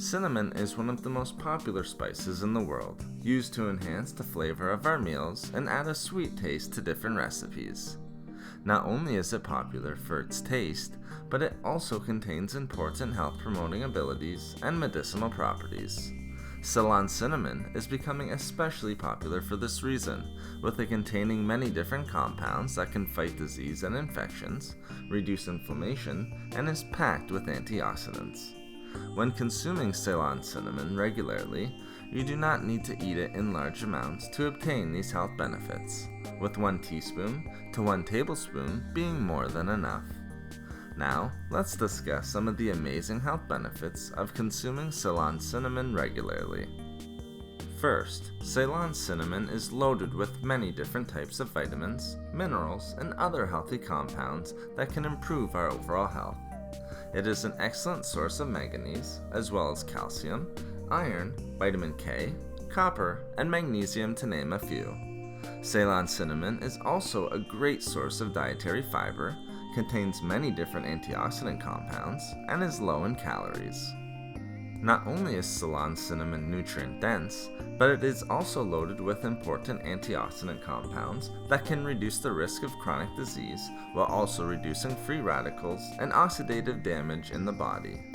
Cinnamon is one of the most popular spices in the world, used to enhance the flavor of our meals and add a sweet taste to different recipes. Not only is it popular for its taste, but it also contains important health-promoting abilities and medicinal properties. Ceylon cinnamon is becoming especially popular for this reason, with it containing many different compounds that can fight disease and infections, reduce inflammation, and is packed with antioxidants. When consuming Ceylon cinnamon regularly, you do not need to eat it in large amounts to obtain these health benefits, with 1 teaspoon to 1 tablespoon being more than enough. Now, let's discuss some of the amazing health benefits of consuming Ceylon cinnamon regularly. First, Ceylon cinnamon is loaded with many different types of vitamins, minerals, and other healthy compounds that can improve our overall health. It is an excellent source of manganese, as well as calcium, iron, vitamin K, copper, and magnesium to name a few. Ceylon cinnamon is also a great source of dietary fiber, contains many different antioxidant compounds, and is low in calories. Not only is Ceylon cinnamon nutrient dense, but it is also loaded with important antioxidant compounds that can reduce the risk of chronic disease while also reducing free radicals and oxidative damage in the body.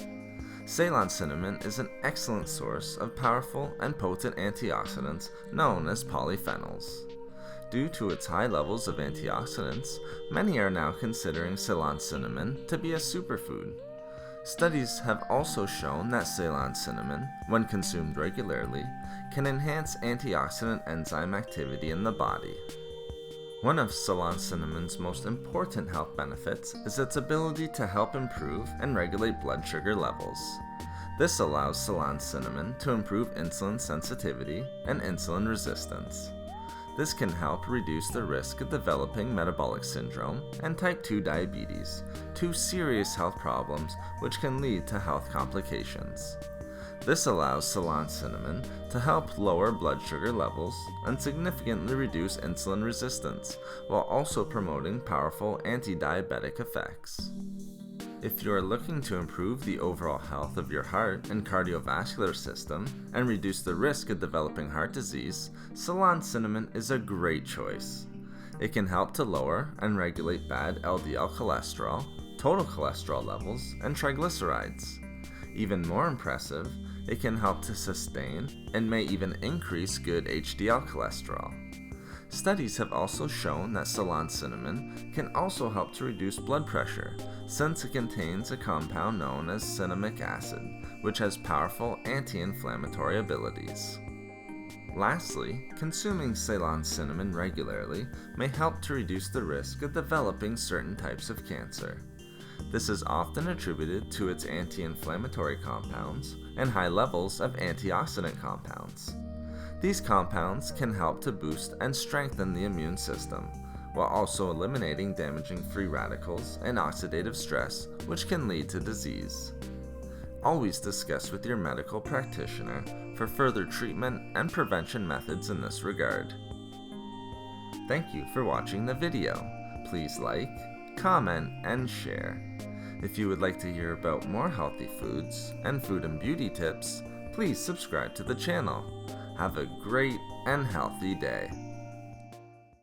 Ceylon cinnamon is an excellent source of powerful and potent antioxidants known as polyphenols. Due to its high levels of antioxidants, many are now considering Ceylon cinnamon to be a superfood. Studies have also shown that Ceylon cinnamon, when consumed regularly, can enhance antioxidant enzyme activity in the body. One of Ceylon cinnamon's most important health benefits is its ability to help improve and regulate blood sugar levels. This allows Ceylon cinnamon to improve insulin sensitivity and insulin resistance. This can help reduce the risk of developing metabolic syndrome and type 2 diabetes, two serious health problems which can lead to health complications. This allows Ceylon cinnamon to help lower blood sugar levels and significantly reduce insulin resistance, while also promoting powerful anti-diabetic effects. If you are looking to improve the overall health of your heart and cardiovascular system and reduce the risk of developing heart disease, Ceylon cinnamon is a great choice. It can help to lower and regulate bad LDL cholesterol, total cholesterol levels, and triglycerides. Even more impressive, it can help to sustain and may even increase good HDL cholesterol. Studies have also shown that Ceylon cinnamon can also help to reduce blood pressure, since it contains a compound known as cinnamic acid, which has powerful anti-inflammatory abilities. Lastly, consuming Ceylon cinnamon regularly may help to reduce the risk of developing certain types of cancer. This is often attributed to its anti-inflammatory compounds and high levels of antioxidant compounds. These compounds can help to boost and strengthen the immune system, while also eliminating damaging free radicals and oxidative stress, which can lead to disease. Always discuss with your medical practitioner for further treatment and prevention methods in this regard. Thank you for watching the video. Please like, comment, and share. If you would like to hear about more healthy foods and food and beauty tips, please subscribe to the channel. Have a great and healthy day.